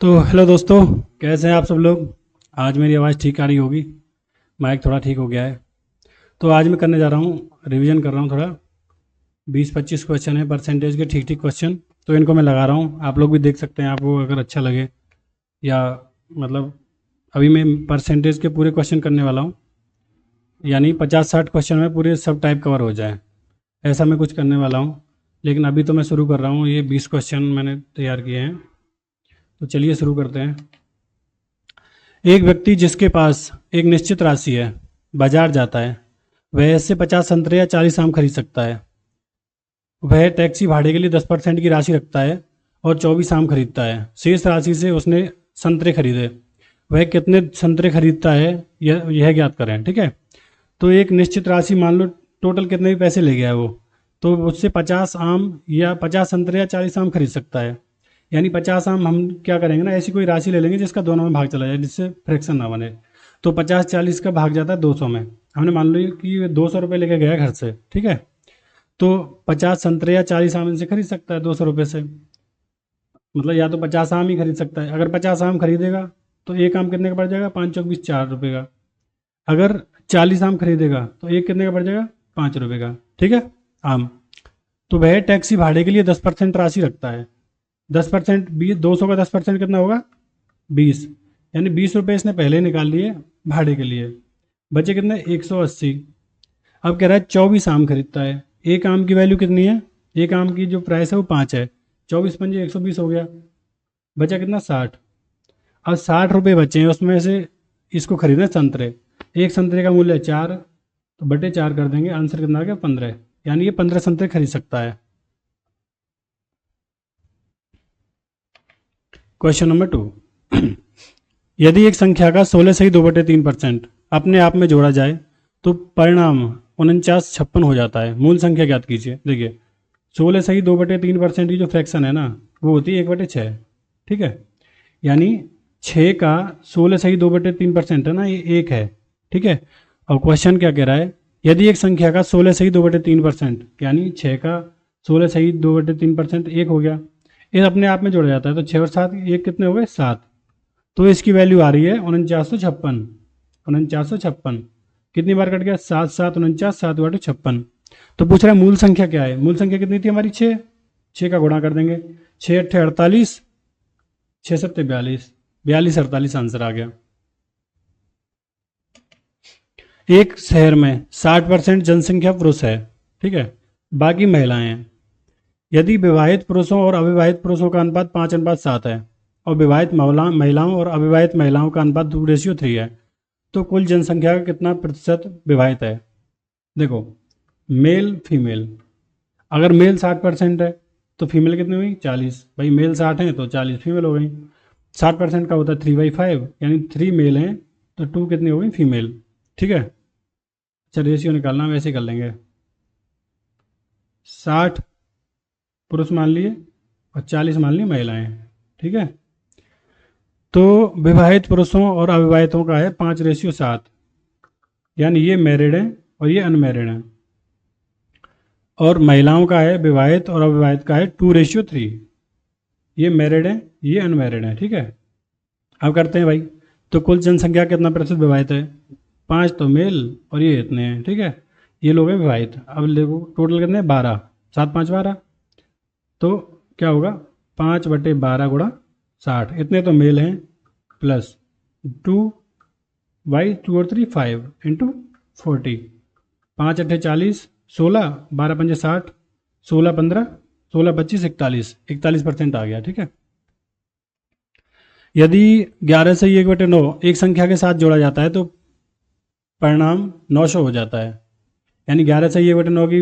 तो हेलो दोस्तों, कैसे हैं आप सब लोग। आज मेरी आवाज़ ठीक आ रही होगी, माइक थोड़ा ठीक हो गया है। तो आज मैं करने जा रहा हूँ, रिवीजन कर रहा हूँ थोड़ा। 20-25 क्वेश्चन है परसेंटेज के, ठीक ठीक क्वेश्चन। तो इनको मैं लगा रहा हूँ, आप लोग भी देख सकते हैं, आपको अगर अच्छा लगे या मतलब अभी मैं परसेंटेज के पूरे क्वेश्चन करने वाला हूँ, यानी 50-60 क्वेश्चन में पूरे सब टाइप कवर हो जाए, ऐसा मैं कुछ करने वाला हूँ। लेकिन अभी तो मैं शुरू कर रहा हूँ, ये 20 क्वेश्चन मैंने तैयार किए हैं। तो चलिए शुरू करते हैं। एक व्यक्ति जिसके पास एक निश्चित राशि है, बाजार जाता है। वह इससे 50 संतरे या 40 आम खरीद सकता है। वह टैक्सी भाड़े के लिए 10% की राशि रखता है और 24 आम खरीदता है। शेष राशि से उसने संतरे खरीदे। वह कितने संतरे खरीदता है, यह ज्ञात करें। ठीक है, तो एक निश्चित राशि, मान लो टोटल कितने भी पैसे ले गया है वो, तो उससे 50 आम या 50 संतरे या 40 आम खरीद सकता है। यानी 50 आम हम क्या करेंगे ना, ऐसी कोई राशि ले लेंगे जिसका दोनों में भाग चला जाए, जिससे फ्रैक्शन ना बने। तो 50-40 का भाग जाता है 200 में। हमने मान लो कि 200 रुपये लेके गया घर से, ठीक है। तो 50 संतरे या 40 आम इनसे खरीद सकता है 200 रुपये से। मतलब या तो 50 आम ही खरीद सकता है। अगर 50 आम खरीदेगा तो एक आम कितने का पड़ जाएगा, 5 चौक 20, 4 रुपये का। अगर 40 आम खरीदेगा तो एक कितने का पड़ जाएगा, 5 रुपये का। ठीक है, आम। तो वह टैक्सी भाड़े के लिए 10% राशि रखता है। 10%, 200 का 10% कितना होगा, 20। यानी 20 रुपये इसने पहले निकाल लिए भाड़े के लिए, बचे कितने, 180। अब कह रहा है 24 आम खरीदता है। एक आम की वैल्यू कितनी है, एक आम की जो प्राइस है वो 5 है। 24 पंजे 120 हो गया, बचा कितना, 60। अब 60 रुपये बचे हैं, उसमें से इसको खरीदना संतरे। एक संतरे का मूल्य है 4, तो बटे 4 कर देंगे, आंसर कितना आ गया, 15। यानी ये 15 संतरे खरीद सकता है। Question number 2। यदि एक संख्या का 16 सही 2/3% अपने आप में जोड़ा जाए तो परिणाम 49-56 हो जाता है। मूल संख्या ज्ञात कीजिए। देखिए, 16 सही 2/3% की जो फ्रैक्शन है ना, वो होती है 1/6। ठीक है, यानी 6 का 16 सही 2/3% है ना, ये 1 है। ठीक है, और क्वेश्चन क्या कह रहा है, यदि एक संख्या का 16 सही 2/3%, यानी 6 का 16 सही 2/3% 1 हो गया, ये अपने आप में जोड़ा जाता है। तो 6 और 7, एक कितने हो गए, 7। तो इसकी वैल्यू आ रही है 4956। 4956 कितनी बार कट गया, 7 7 49, 7/56। तो पूछ रहा है मूल संख्या क्या है। मूल संख्या कितनी थी हमारी, 6। 6 का गुणा कर देंगे, 6 अट्ठे 48, 6 सत्ते 42, 42 48 आंसर आ गया। एक शहर में 60% जनसंख्या पुरुष है, ठीक है, बाकी महिलाएं हैं। यदि विवाहित पुरुषों और अविवाहित पुरुषों का अनुपात 5:7 है और विवाहित महिलाओं और अविवाहित महिलाओं का अनुपात 2:3 है, तो कुल जनसंख्या का कितना प्रतिशत विवाहित है। देखो, मेल फीमेल, अगर मेल 60% है तो फीमेल कितनी हुई, 40। भाई मेल 60 हैं तो 40 फीमेल हो गई। 60% का होता है 3/5, यानी 3 मेल हैं तो 2 कितनी हो गई, फीमेल। ठीक है, अच्छा रेशियो निकालना वैसे कर लेंगे। 60 पुरुष मान लिए और 40 मान लिए महिलाएं। ठीक है, तो विवाहित पुरुषों और अविवाहितों का है 5:7, यानी ये मैरिड हैं और ये अनमैरिड हैं। और महिलाओं का है, विवाहित और अविवाहित का है 2:3, ये मैरिड है ये अनमैरिड है। ठीक है, अब करते हैं भाई, तो कुल जनसंख्या कितना प्रतिशत विवाहित है, 5 तो मेल और ये इतने हैं। ठीक है, ये लोग हैं विवाहित। अब देखो टोटल कितने हैं, 12, 7 5 12, तो क्या होगा, 5/12 गुणा 60, इतने तो मेल हैं, प्लस 2 बाई 2 और 3 5 इंटू 40, 5 अट्ठे 40, 16, 12 पंजे 60, 16 15, 16 25 41, 41% आ गया। ठीक है, यदि 11 से 1/9 एक संख्या के साथ जोड़ा जाता है तो परिणाम 900 हो जाता है। यानी 11 से 1/9 की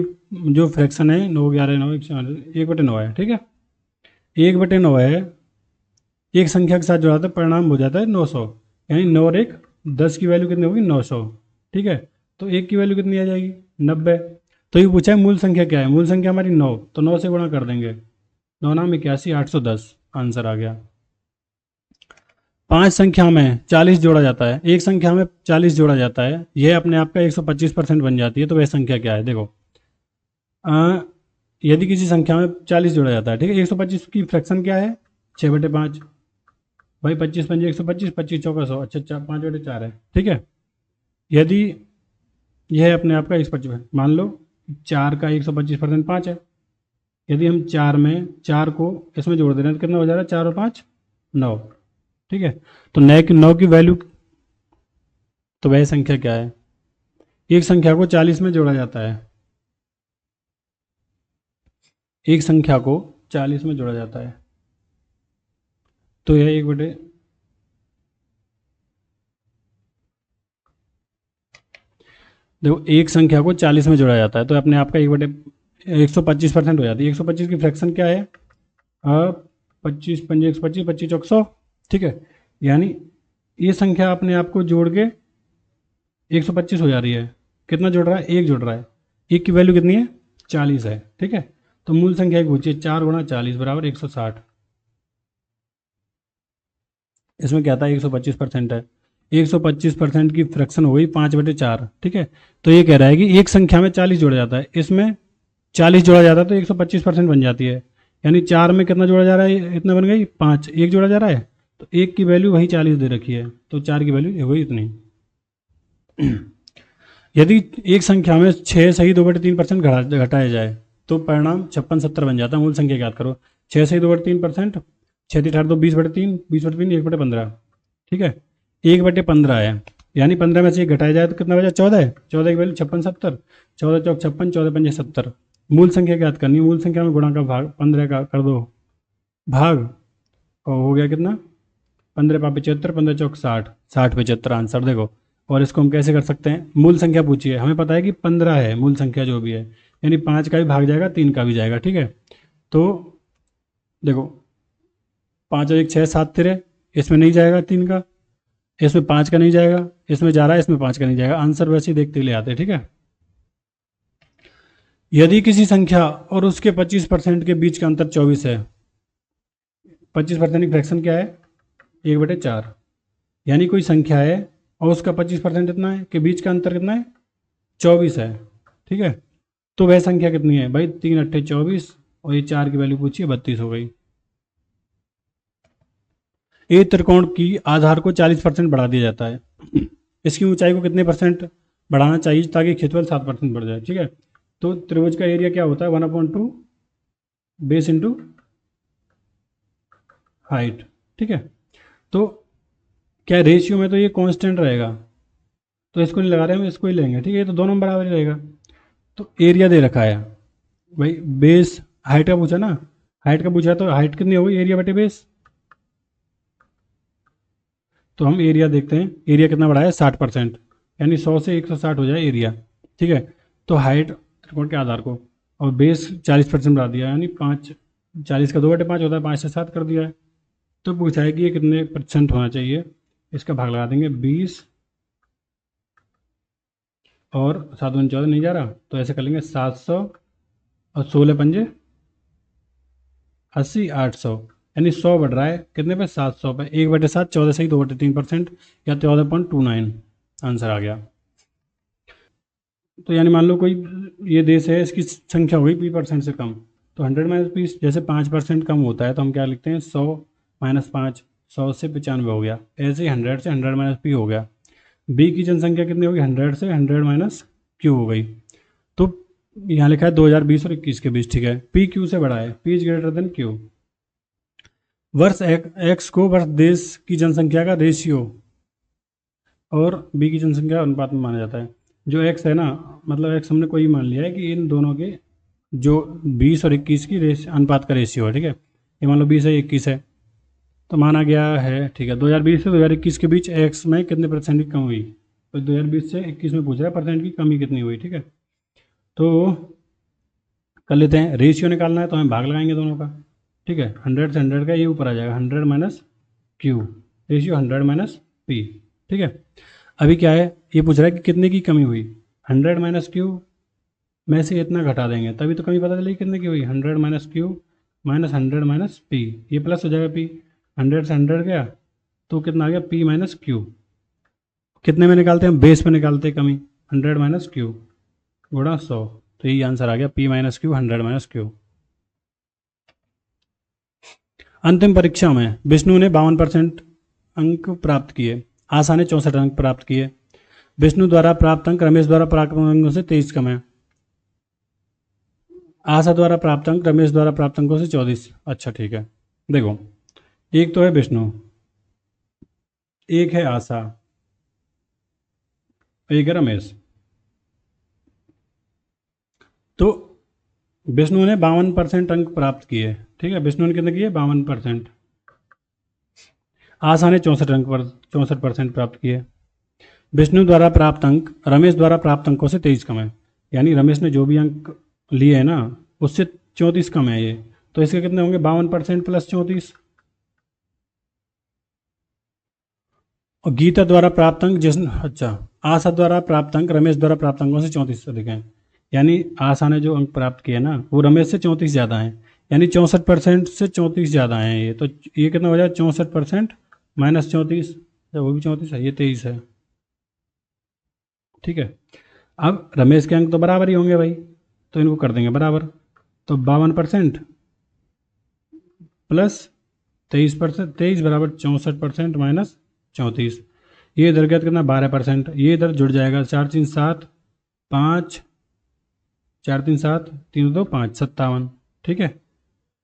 जो फ्रैक्शन है, 9 11 9 1/9 है। ठीक है, 1/9 है, एक संख्या के साथ जोड़ा था, परिणाम हो जाता है 900। यानी 9 और 1 10 की वैल्यू कितनी होगी, 900। ठीक है, तो 1 की वैल्यू कितनी आ जाएगी, 90। तो ये पूछा है मूल संख्या क्या है, मूल संख्या हमारी 9, तो 9 से गुणा कर देंगे, 9 9 81, 810 आंसर आ गया। 5 संख्या में 40 जोड़ा जाता है, एक संख्या में 40 जोड़ा जाता है, यह अपने आप का 125% बन जाती है। तो वह संख्या क्या है, देखो, यदि किसी संख्या में 40 जोड़ा जाता है, ठीक है, 125 की फ्रैक्शन क्या है, 6/5, भाई 25 पंजे 125, 25 चौका 100, अच्छा 5/4 है, ठीक है। यदि यह अपने आप का 125 है, मान लो 4 का 125% 5 है। यदि हम 4 में 4 को इसमें जोड़ दे रहे हैं तो कितना हो जा रहा है, 4 और 5 9, ठीक है। तो 9 की वैल्यू, तो वह संख्या क्या है? एक संख्या को 40 में जोड़ा जाता है, एक संख्या को 40 में जोड़ा जाता है, तो यह 1/, देखो एक संख्या को 40 में जोड़ा जाता है तो अपने आप का 1/125% हो जाती है। 125 की फ्रैक्शन क्या है? 25 पंजे 125, 25 चौक 100, ठीक है। यानी ये संख्या अपने आप को जोड़ के 125 हो जा रही है। कितना जोड़ रहा है? 1 जोड़ रहा है। 1 की वैल्यू कितनी है? 40 है, ठीक है। तो मूल संख्या एक पूछिए, 4 गुणा 40 बराबर 160। इसमें क्या था? 125% है। 125% की फ्रैक्शन हो गई 5/4, ठीक है। तो ये कह रहा है कि एक संख्या में 40 जोड़ा जाता है, इसमें 40 जोड़ा जाता है तो 125% बन जाती है। यानी 4 में कितना जोड़ा जा रहा है? इतना बन गई 5, 1 जोड़ा जा रहा है तो 1 की वैल्यू वही 40 दे रखी है, तो 4 की वैल्यू हो गई इतनी। यदि एक संख्या में 6 सही 2/3% घटाया जाए तो परिणाम 56 70 बन जाता है। मूल संख्या याद करो, 6 सही 2/3%, 6 2 20/3, 20/3 1/15, ठीक है। 1/15 है, यानी 15 में से एक घटाया जाए तो कितना बचा? 14 है। 14 की वैल्यू 56 70, 14 चौक 56, 14 पंजे 70। मूल संख्या याद करनी है, मूल संख्या में गुणा का भाग 15 का कर दो भाग, और हो गया कितना? 15 पाँच 75, 15 चौक 60, 60/75 आंसर। देखो, और इसको हम कैसे कर सकते हैं? मूल संख्या पूछिए, हमें पता है कि 15 है मूल संख्या जो भी है, यानी 5 का भी भाग जाएगा, 3 का भी जाएगा, ठीक है। तो देखो 5 और 1 6, 7 तिरे, इसमें नहीं जाएगा 3 का, इसमें 5 का नहीं जाएगा, इसमें जा रहा है, इसमें 5 का नहीं जाएगा। आंसर वैसे ही देखते ले आते हैं, ठीक है। यदि किसी संख्या और उसके 25% के बीच का अंतर 24 है, 25% की फ्रैक्शन क्या है? 1/4। यानी कोई संख्या है और उसका 25% इतना है कि बीच का अंतर कितना है? 24 है, ठीक है। तो वह संख्या कितनी है? भाई 3 अट्ठे 24, और ये 4 की वैल्यू पूछिए 32 हो गई। एक त्रिकोण की आधार को 40% बढ़ा दिया जाता है, इसकी ऊंचाई को कितने परसेंट बढ़ाना चाहिए ताकि क्षेत्रफल 7% बढ़ जाए, ठीक है। तो त्रिभुज का एरिया क्या होता है? 1/2 बेस इंटू हाइट, ठीक है। तो क्या रेशियो में तो ये कांस्टेंट रहेगा, तो इसको नहीं लगा रहे हम, इसको ही लेंगे, ठीक है। ये तो दोनों बराबर ही रहेगा। तो एरिया दे रखा है भाई, बेस हाइट का पूछा ना, हाइट का पूछा तो हाइट कितनी होगी? एरिया बटे बेस। तो हम एरिया देखते हैं, एरिया कितना बढ़ा है? 60%, यानी 100 से 160 हो जाए एरिया, ठीक है। तो हाइट त्रिकोण के आधार को, और बेस 40% बढ़ा दिया, यानी 5, 40 का 2/5 होता है, 5 से 7 कर दिया है। तो पूछा है कि ये कितने % होना चाहिए, इसका भाग लगा देंगे 20, और 7 दूनी 14 नहीं जा रहा, तो ऐसे कर लेंगे 700, और 16 पंजे 80, 800, यानी 100 बढ़ रहा है कितने पे? 700 पे। 1/7, 14 सही 2/3%, या 14.29 आंसर आ गया। तो यानी मान लो कोई ये देश है, इसकी संख्या हुई p% से कम, तो 100 - p, जैसे 5% कम होता है तो हम क्या लिखते हैं? 100 - 5, 100 से 95 हो गया। ऐसे ही 100 से 100 - p हो गया। बी की जनसंख्या कितनी होगी? 100 से 100 - q हो गई। तो यहाँ लिखा है 2020 और 21 के बीच, ठीक है। पी क्यू से बड़ा है, P is greater than Q. वर्ष एक्स को वर्ष देश की जनसंख्या का रेशियो और बी की जनसंख्या अनुपात में माना जाता है। जो एक्स है ना, मतलब एक्स हमने कोई मान लिया है कि इन दोनों के जो 20 और 21 की अनुपात का रेशियो है, ठीक है। ये मान लो 20 है, 21 है, तो माना गया है, ठीक है। 2020 से 2021 के बीच एक्स में कितने % की कमी हुई? तो 2020 से 21 में पूछ रहा है परसेंट की कमी कितनी हुई, ठीक है। तो कर लेते हैं, रेशियो निकालना है तो हमें भाग लगाएंगे दोनों का, ठीक है। 100 से 100 का ये ऊपर आ जाएगा, 100 - q, रेशियो 100 - p, ठीक है। अभी क्या है, ये पूछ रहा है कि कितने की कमी हुई? 100 - q में से इतना घटा देंगे तभी तो कमी पता चलेगी कितने की हुई। 100 - q माइनस 100 - p, ये प्लस हो जाएगा p। 100 से 100 गया तो कितना आ गया? p - q। कितने में निकालते हैं? बेस में निकालते हैं कमी। 100 - q गुणा 100, तो यही आंसर आ गया, p - q 100 - q। अंतिम परीक्षा में विष्णु ने 52% अंक प्राप्त किए। आशा ने 64 अंक प्राप्त किए। विष्णु द्वारा प्राप्त अंक रमेश द्वारा प्राप्त अंकों से 23 कम है। आशा द्वारा प्राप्त अंक रमेश द्वारा प्राप्त अंकों से 24। अच्छा ठीक है, देखो एक तो है विष्णु, एक है आशा, एक है रमेश। तो विष्णु ने 52% अंक प्राप्त किए। ठीक है, विष्णु ने कितने किए? 52%। आशा ने 64% प्राप्त किए। विष्णु द्वारा प्राप्त अंक रमेश द्वारा प्राप्त अंकों से 23 कम है। यानी रमेश ने जो भी अंक लिए है ना उससे 34 कम है ये, तो इसके कितने होंगे? 52% प्लस 34। और गीता द्वारा प्राप्त अंक अच्छा, आशा द्वारा प्राप्त अंक रमेश द्वारा प्राप्त अंकों से 34 अधिक हैं। यानी आशा ने जो अंक प्राप्त किए ना वो रमेश से 34 ज़्यादा हैं, यानी 64% से 34 ज़्यादा हैं ये। तो ये कितना हो जाए? 64% माइनस 34, वो भी 34 है, ये 23 है। ठीक है, अब रमेश के अंक तो बराबर ही होंगे भाई, तो इनको कर देंगे बराबर। तो 52% प्लस 23%, 23 बराबर 64% माइनस 34। ये इधर गया कितना? 12%। ये इधर जुड़ जाएगा, 4 3 7 5, 4 3 7, 3 2 5, 57। ठीक है,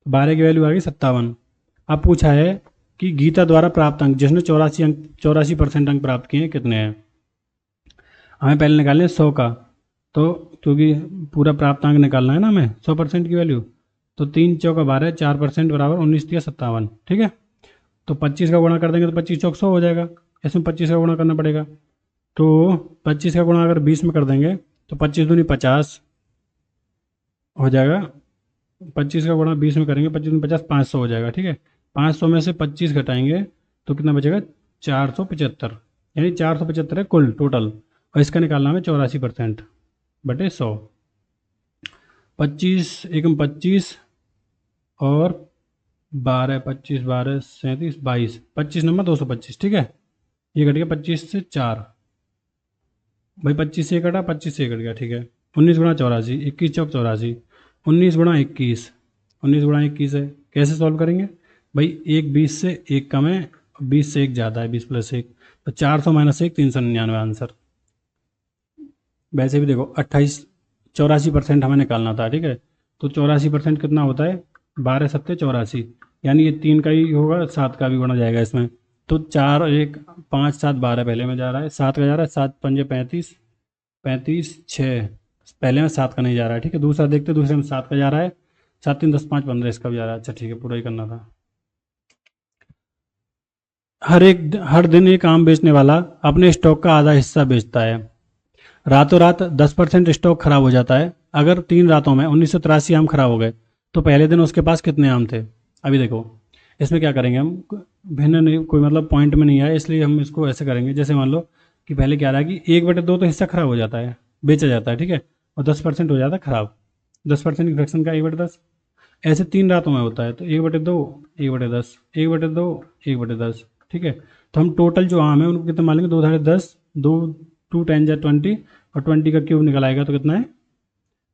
12 की वैल्यू आ गई 57। अब पूछा है कि गीता द्वारा प्राप्त अंक, जिसने 84% अंक प्राप्त किए हैं, कितने हैं? हमें पहले निकालने 100 का, तो क्योंकि पूरा प्राप्तांक निकालना है ना हमें 100% की वैल्यू, तो 3 चौका 12, 4% बराबर 19 या 57। ठीक है, तो 25 का गुणा कर देंगे तो 25 चौक 100 हो जाएगा। इसमें 25 का गुणा करना पड़ेगा, तो 25 का गुणा अगर 20 में कर देंगे तो 25 दूनी 50 हो जाएगा। 25 का गुणा 20 में करेंगे, 25 दूनी 50, 500 हो जाएगा। ठीक है, 500 में से 25 घटाएंगे तो कितना बचेगा? 475। यानी 475 है कुल टोटल, और इसका निकालना हमें 84% बटे 100। 25 एकम 25 और 12, 25 12 37 22, 25 नंबर 225। ठीक है, ये कट गया 25 से 4 भाई, 25 से कटा, 25 से कट गया। ठीक है, 19 गुणा 84, 21 चौक 84, 19 गुणा 21, 19 गुणा 21 है। कैसे सॉल्व करेंगे भाई? एक 20 से 1 कम है, 20 से 1 ज़्यादा है, 20 प्लस 1, तो 400 माइनस 1, 399 आंसर। वैसे भी देखो 84% हमें निकालना था। ठीक है, तो 84% कितना होता है? 12 सत्ते 84, यानी ये 3 का ही होगा, 7 का भी गुणा जाएगा इसमें। तो 4 1 5 7 12 पहले में जा रहा है, 7 का जा रहा है, 7 पंजे 35, 35 6, पहले में 7 का नहीं जा रहा है। ठीक है, दूसरा देखते, दूसरे में 7 का जा रहा है, 7 3 10 5 15 इसका भी जा रहा है। अच्छा ठीक है, पूरा ही करना था। हर दिन एक आम बेचने वाला अपने स्टॉक का आधा हिस्सा बेचता है। रातों रात 10% स्टॉक खराब हो जाता है। अगर 3 रातों में 1983 आम खराब हो गए तो पहले दिन उसके पास कितने आम थे? अभी देखो इसमें क्या करेंगे हम, भिन्न नहीं, कोई मतलब पॉइंट में नहीं आया, इसलिए हम इसको ऐसे करेंगे। जैसे मान लो कि पहले क्या रहा कि 1/2 तो हिस्सा खराब हो जाता है, बेचा जाता है। ठीक है, और 10% हो जाता है खराब। 10% की फ्रैक्शन का 1/10, ऐसे 3 रातों में होता है। तो 1/2, 1/10, 1/2, 1/10। ठीक है, तो हम टोटल जो आम है उनको कितना मान लेंगे? 2 धारे 10, 2 2 10 जा 20, और 20 का क्यूब निकल आएगा तो कितना है?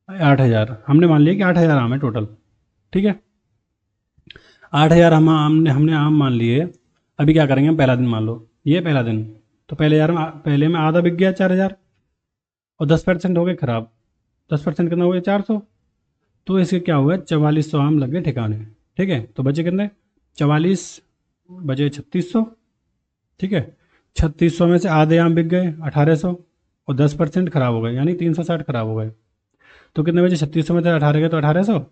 8000। हमने मान लिया कि 8000 आम है टोटल। ठीक है, 8000 हम हमने आम मान लिए। अभी क्या करेंगे हम? पहला दिन मान लो, ये पहला दिन, तो पहले में आधा बिक गया 4000, और 10% हो गए खराब। 10% कितना हो गया? 400। तो इसके क्या हुआ? 4400 आम लग गए ठिकाने। ठीक है, तो बचे कितने? 44 बचे 3600। ठीक है, 3600 में से आधे आम बिक गए 1800, और 10% खराब हो गए, यानी 360 खराब हो गए। तो कितने बचे? 3600 में से 18 गए तो 1800,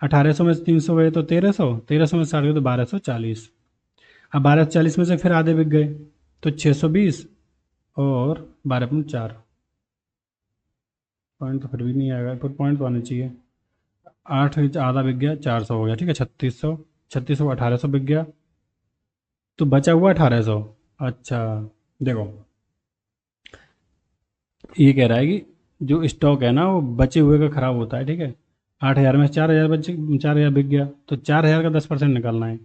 1800 में से 300 गए तो 1300, 1300 में से 60 गए तो 1240। अब 1240 में से फिर आधे बिक गए तो 620, और 12.4 पॉइंट तो फिर भी नहीं आएगा, फिर पॉइंट तो आने चाहिए। 8 आधा बिक गया, 400 हो गया। ठीक है, 3600 को 1800 बिक गया, तो बचा हुआ 1800। अच्छा देखो, ये कह रहा है कि जो स्टॉक है ना वो बचे हुए का खराब होता है। ठीक है, 8000 में 4000 बचे, 4000 बिक गया, तो 4000 का 10% निकालना है।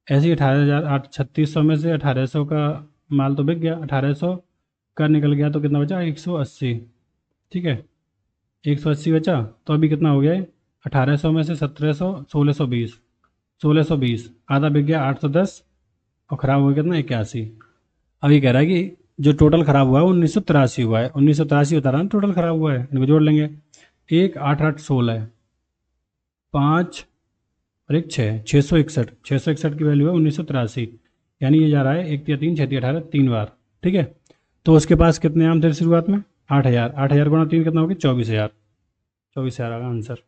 ऐसे ही 18000, 3600 में से 1800 का माल तो बिक गया, 1800 का निकल गया, तो कितना बचा? 180। ठीक है, 180 बचा, तो अभी कितना हो गया है? 1800 में से 1700, 1620, 1620 आधा बिक गया 810, और ख़राब हुआ कितना 81। अब ये कह रहा है कि जो टोटल ख़राब हुआ है 1983 हुआ है, 1983 होता रहा ना टोटल ख़राब हुआ है, इनको जोड़ लेंगे। एक 8 8 16, 5 और एक 6, 661, 661 की वैल्यू है 1983, यानी ये जा रहा है 1 या 3 6 18 3 बार, ठीक है। तो उसके पास कितने आम थे शुरुआत में? 8000, 8000 गुणा 3 कितना होगा? 24,000, 24,000 आगा आंसर।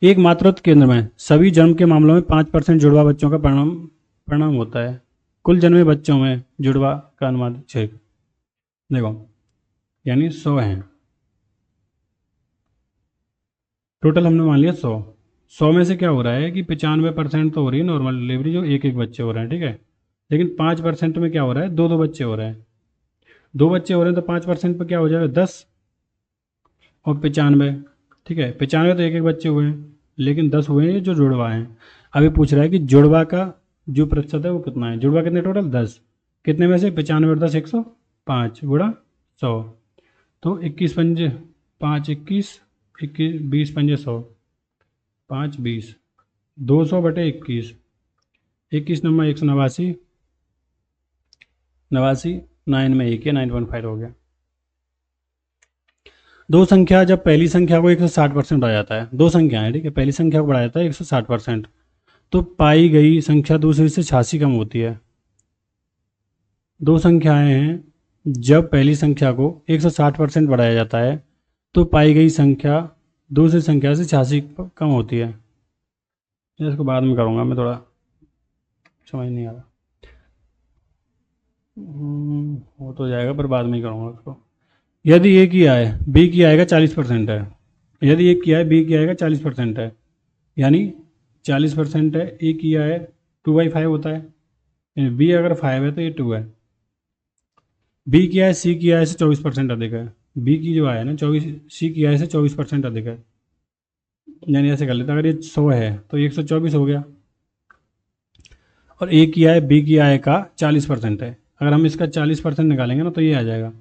एक मातृत्व केंद्र में सभी जन्म के मामलों में 5% जुड़वा बच्चों का परिणाम होता है। कुल जन्मे बच्चों में जुड़वा का अनुमानित छेद देखो, यानी 100 हैं टोटल, हमने मान लिया 100 में से क्या हो रहा है कि 95% तो हो रही है नॉर्मल डिलीवरी, जो एक एक बच्चे हो रहे हैं, ठीक है। लेकिन 5% में क्या हो रहा है? दो दो बच्चे हो रहे हैं, 2 बच्चे हो रहे हैं, तो 5% पर क्या हो जाएगा? 10 और 95, ठीक है। 95 तो एक एक बच्चे हुए हैं, लेकिन 10 हुए हैं जो जुड़वा हैं। अभी पूछ रहा है कि जुड़वा का जो प्रतिशत है वो कितना है। जुड़वा कितने टोटल? 10, कितने में से? 95 और 10 105 गुणा 100, तो 21 पंजे 5 21, 21 20 पंजे 100, 5 20, 200 बटे 21, 21 नंबर 189, 89 9 में 1 है, 9.5 हो गया। दो संख्या जब पहली संख्या को 160% बढ़ाया जाता है, दो संख्या है, ठीक है, पहली संख्या को बढ़ाया जाता है 160%, तो पाई गई संख्या दूसरी से 86 कम होती है। दो संख्याएं हैं, जब पहली संख्या को 160% बढ़ाया जाता है तो पाई गई संख्या दूसरी संख्या से 86 कम होती है। इसको बाद में करूँगा मैं, थोड़ा समझ नहीं आ रहा। हो तो जाएगा पर बाद में ही करूँगा उसको। यदि ए की आय बी की आय का 40% है, यदि ए की आय बी की आय का 40% है, यानी 40% है, ए की आय 2/5 होता है, बी अगर 5 है तो ये 2 है। बी की आय सी की आय से 24% अधिक है, बी की जो आय है ना 24, सी की आय से 24% अधिक है, यानी ऐसे कर लेते हैं, अगर ये 100 है तो 124 हो गया, और ए की आय बी की आय का 40% है। अगर हम इसका 40% निकालेंगे ना तो ये आ जाएगा,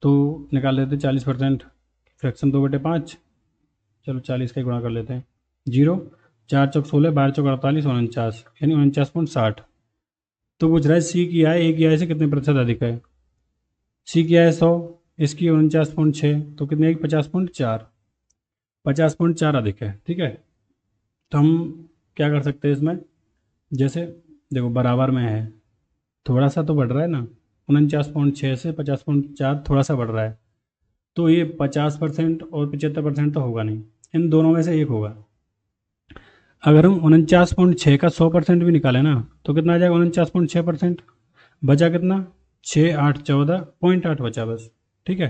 तो निकाल लेते हैं 40%, फ्रैक्शन 2/5, चलो 40 का गुणा कर लेते हैं, 0 4 चौक 16, 12 चौक 48, 49, यानी 49.60। तो पूछ रहा है सी की आय ए की आय से कितने प्रतिशत अधिक है। सी की आय 100, इसकी 49.6, तो कितने आएगी? 50.4, 50.4 अधिक है, ठीक है। तो हम क्या कर सकते हैं इसमें, जैसे देखो बराबर में है, थोड़ा सा तो बढ़ रहा है ना, 49.6 से 50.4 थोड़ा सा बढ़ रहा है, तो ये 50% और 75% तो होगा नहीं, इन दोनों में से एक होगा। अगर हम 49.6 का 100% भी निकालें ना तो कितना आ जाएगा? 49.6%, बचा कितना? 6 8 14, 0.8 बचा बस, ठीक है।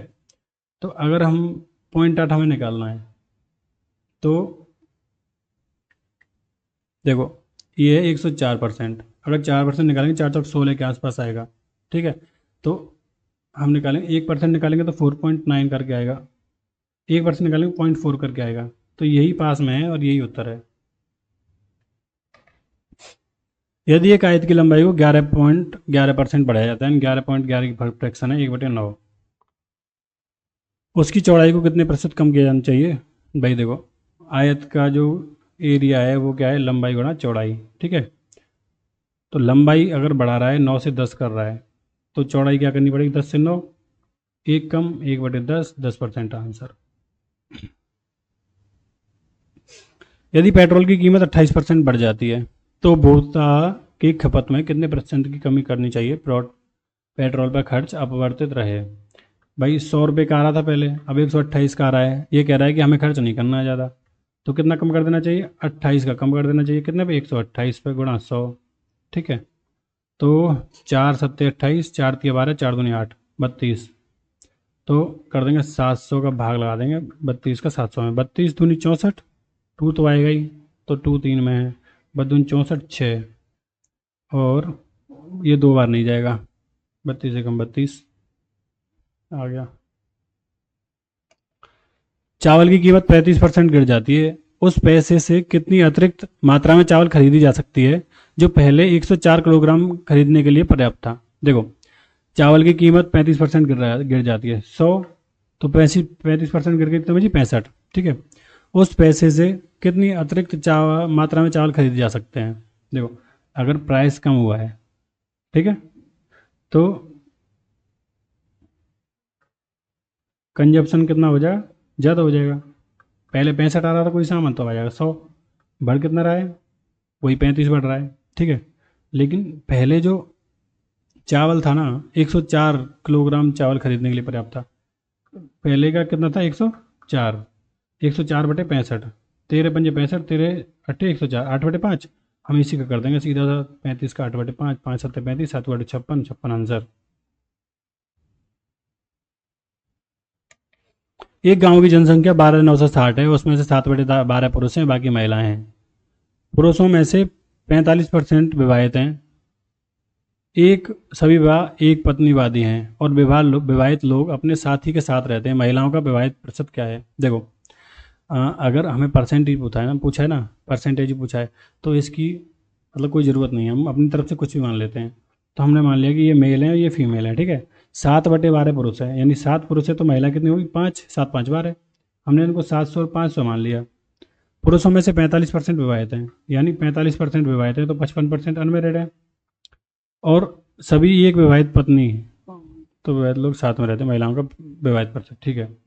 तो अगर हम 0.8 हमें निकालना है तो देखो ये है 104%, अगर 4% निकालेंगे 4 चौक 16 के आसपास आएगा, ठीक है। तो हम निकालेंगे 1% निकालेंगे तो 4.9 करके आएगा, 1% निकालेंगे 0.4 करके आएगा, तो यही पास में है और यही उत्तर है। यदि एक आयत की लंबाई को 11.11% बढ़ाया जाता है, 11.11 की फ्रैक्शन है 1/9, उसकी चौड़ाई को कितने प्रतिशत कम किया जाना चाहिए? भाई देखो आयत का जो एरिया है वो क्या है? लंबाई गुणा चौड़ाई, ठीक है। तो लंबाई अगर बढ़ा रहा है 9 से 10 कर रहा है, तो चौड़ाई क्या करनी पड़ेगी? 10 से 9, एक कम 1/10, 10% आंसर। यदि पेट्रोल की कीमत 28% बढ़ जाती है तो उपभोक्ता की खपत में कितने % की कमी करनी चाहिए पेट्रोल पर खर्च अपवर्तित रहे। भाई 100 रुपये का आ रहा था पहले, अब 128 का आ रहा है, ये कह रहा है कि हमें खर्च नहीं करना है ज़्यादा, तो कितना कम कर देना चाहिए? 28 का कम कर देना चाहिए, कितने पे? 128 पे गुणा 100, ठीक है। तो 4 7 28, 4 3 12, 4 दूनी 8, 32, तो कर देंगे 700 का भाग लगा देंगे 32 का 700 में, 32 दूनी 64, 2 तो आएगा ही, तो 2 3 में है, 32 64 6, और ये 2 बार नहीं जाएगा, 32 से कम 32 आ गया। चावल की कीमत 35% गिर जाती है, उस पैसे से कितनी अतिरिक्त मात्रा में चावल खरीदी जा सकती है जो पहले 104 किलोग्राम खरीदने के लिए पर्याप्त था। देखो चावल की कीमत 35% गिर जाती है, 100 तो 35% गिर गई तो बची 65, ठीक है। उस पैसे से कितनी अतिरिक्त मात्रा में चावल खरीदे जा सकते हैं। देखो अगर प्राइस कम हुआ है, ठीक है, तो कंजप्शन कितना हो जाएगा, ज़्यादा हो जाएगा। पहले 65 आ रहा था कोई सामान, तो आ जाएगा 100। बढ़ कितना रहा है, वही 35 बढ़ रहा है, ठीक है। लेकिन पहले जो चावल था ना, 104 किलोग्राम चावल खरीदने के लिए पर्याप्त था। पहले का कितना था, 104, 104/65, 13×5 = 65, 13×8 = 104, 8/5। हम इसी का कर देंगे सीधा सा, 35 का 8/5, 5×7 = 35, 7×56 56 आंसर। एक गांव की जनसंख्या 12,960 है, उसमें से 7/12 पुरुष हैं, बाकी महिलाएं हैं। पुरुषों में से 45% विवाहित हैं। एक सभी विवाह एक पत्नीवादी हैं और विवाहित लोग अपने साथी के साथ रहते हैं। महिलाओं का विवाहित प्रतिशत क्या है, देखो अगर हमें परसेंटेज पूछा है ना, परसेंटेज पूछा है, तो इसकी मतलब कोई ज़रूरत नहीं है, हम अपनी तरफ से कुछ भी मान लेते हैं। तो हमने मान लिया कि ये मेल है और ये फीमेल है, ठीक है। 7/12 पुरुष है, यानी 7 पुरुष है तो महिला कितनी होगी, 5, 7 5 12। हमने इनको 700 और 500 मान लिया। पुरुषों में से 45% विवाहित हैं, यानी 45% विवाहित है तो 55% अनमेरिड है। और सभी एक विवाहित पत्नी है, तो विवाहित लोग साथ में रहते हैं, महिलाओं का विवाहित प्रतिशत, ठीक है।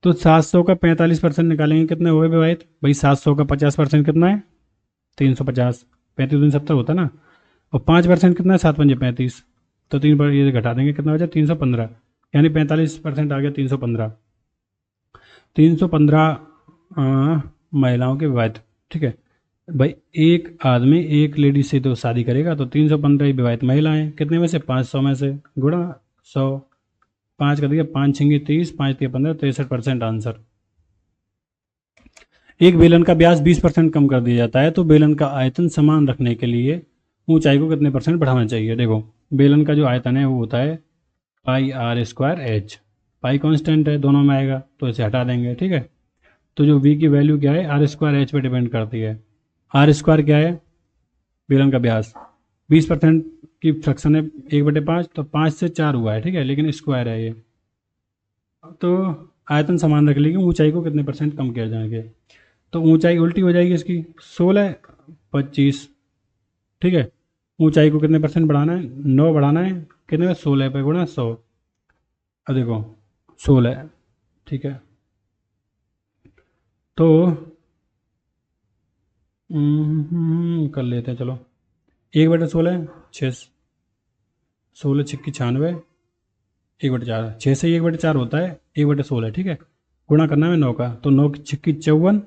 तो 700 का 45% निकालेंगे, कितने हुए विवाहित भाई, 700 का 50% कितना है, 350, 35×7 होता है ना, और 5% कितना है, 7×5 = 35, तो 3 पर ये घटा देंगे, कितना हो जाए 315, यानी 45% आ गया, 315। 315 महिलाओं के विवाहित, ठीक है भाई। एक आदमी एक लेडी से तो शादी करेगा, तो 315 ही विवाहित महिलाएं, कितने में से, 500 में से, गुणा 100, 5 कर दिया, 5 6 30, 5 3 15, 63% आंसर। एक बेलन का व्यास 20% कम कर दिया जाता है, तो बेलन का आयतन समान रखने के लिए ऊंचाई को कितने % बढ़ाना चाहिए। देखो बेलन का जो आयतन है वो होता है πr²h। पाई कांस्टेंट है, दोनों में आएगा, तो इसे हटा देंगे, ठीक है। तो जो v की वैल्यू क्या है, r² h पे डिपेंड करती है। r² क्या है, बेलन का व्यास, 20% की फ्रैक्शन है 1/5, तो 5 से 4 हुआ है, ठीक है, लेकिन स्क्वायर है ये। तो आयतन समान रख लेंगे, ऊंचाई को कितने % कम किया जाएंगे, तो ऊंचाई उल्टी हो जाएगी इसकी, 16 25, ठीक है। ऊंचाई को कितने % बढ़ाना है, 9 बढ़ाना है, कितने में, 16 पे गुणा 100। अब देखो 16, ठीक है। तो कर लेते हैं, चलो 1/16 6, 16 6 96, 1/4, 6 से 1/4 होता है 1/16, ठीक है। गुणा करना है 9 का, तो 9 6 54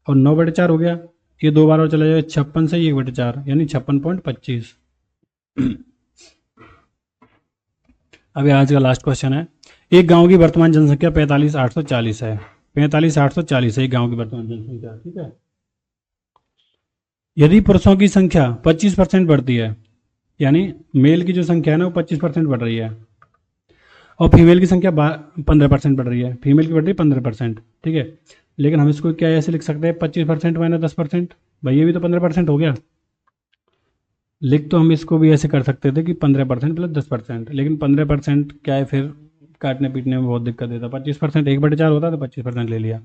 और 9/4 हो गया। ये 2 बार और चला जाएगा, 56 से 1/4, यानी 56.25। अभी आज का लास्ट क्वेश्चन है। एक गांव की वर्तमान जनसंख्या 45,840 है, 45,840 है एक गांव की वर्तमान जनसंख्या, ठीक है। यदि पुरुषों की संख्या 25% बढ़ती है, यानी मेल की जो संख्या है ना वो 25% बढ़ रही है, और फीमेल की संख्या 15% बढ़ रही है, फीमेल की बढ़ रही है 15%, ठीक है। लेकिन हम इसको क्या ऐसे लिख सकते हैं, 25% माइनस 10%, भाई ये भी तो 15% हो गया। लिख तो हम इसको भी ऐसे कर सकते थे कि 15% प्लस 10%, लेकिन 15% क्या है, फिर काटने पीटने में बहुत दिक्कत देता। 25% 1/4 होता तो 25% ले लिया।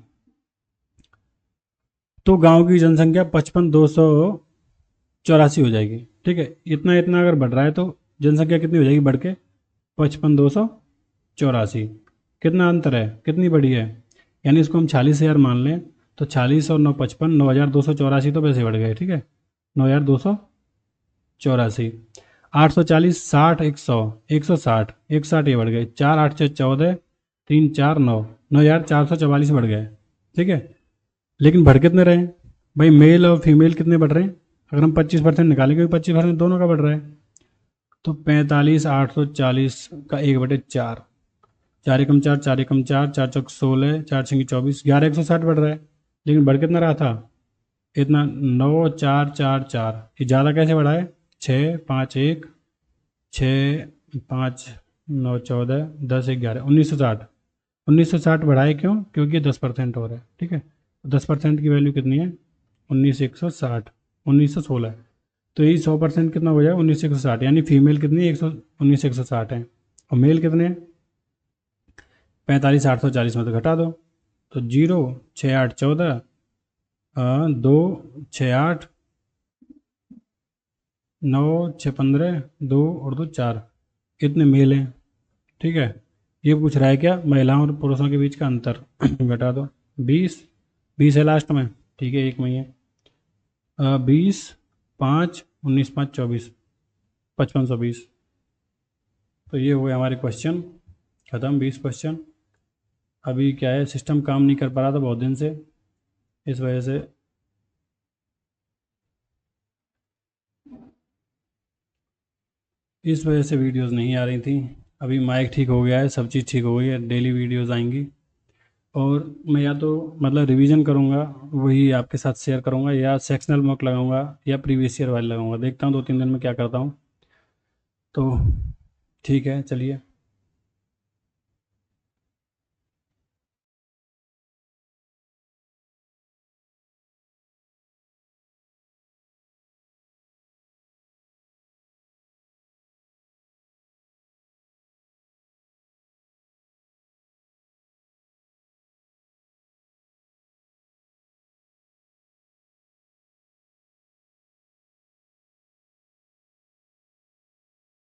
तो गांव की जनसंख्या 55,284 हो जाएगी, ठीक है। इतना इतना अगर बढ़ रहा है तो जनसंख्या कितनी हो जाएगी बढ़ के, 55,284। कितना अंतर है, कितनी बड़ी है, यानी इसको हम 46,000 मान लें, तो 40 और 9 55, 9,284 तो वैसे बढ़ गए, ठीक है, 9,284। 840 60 100 160 160 ये बढ़ गए, 4 8 6 14, 3 4 9, 9,444 बढ़ गए, ठीक है। लेकिन बढ़ कितने रहे हैं भाई, मेल और फीमेल कितने बढ़ रहे हैं, अगर हम 25% निकालेंगे, 25% दोनों का बढ़ रहा है, तो 45,840 का 1/4, 4 एकम 4, 4 एकम 4, 4 चौक 16, 4 छंगी 24, 11,160 बढ़ रहा है। लेकिन बढ़ कितना रहा था, इतना, 9 4 4 4, ये ज़्यादा कैसे बढ़ा है, 6 5 1, 6 5 9 14 10 11, 1960, 1960 बढ़ाए क्यों, क्योंकि 10% हो रहा है, ठीक है। 10% की वैल्यू कितनी है, 19,160, 1916, तो यही 100% कितना हो जाए, 19,160, यानी फीमेल कितनी है, 19,160 है, और मेल कितने हैं, 45,840 में तो घटा दो, तो 0 6 8 14, 2 6 8 9 6 15 2 और 2 4, इतने मेल हैं। ठीक है, ये पूछ रहा है क्या, महिलाओं और पुरुषों के बीच का अंतर। घटा दो, 20, 20 है लास्ट में, ठीक है, एक में ही है। 20 5 19 5 24, 5520। तो ये हुए हमारे क्वेश्चन ख़त्म, 20 क्वेश्चन। अभी क्या है, सिस्टम काम नहीं कर पा रहा था बहुत दिन से, इस वजह से वीडियोस नहीं आ रही थी। अभी माइक ठीक हो गया है, सब चीज़ ठीक हो गई है, डेली वीडियोस आएंगी। और मैं या तो मतलब रिवीजन करूँगा, वही आपके साथ शेयर करूँगा, या सेक्शनल मॉक लगाऊँगा, या प्रीवियस ईयर वाले लगाऊँगा। देखता हूँ 2-3 दिन में क्या करता हूँ। तो ठीक है, चलिए।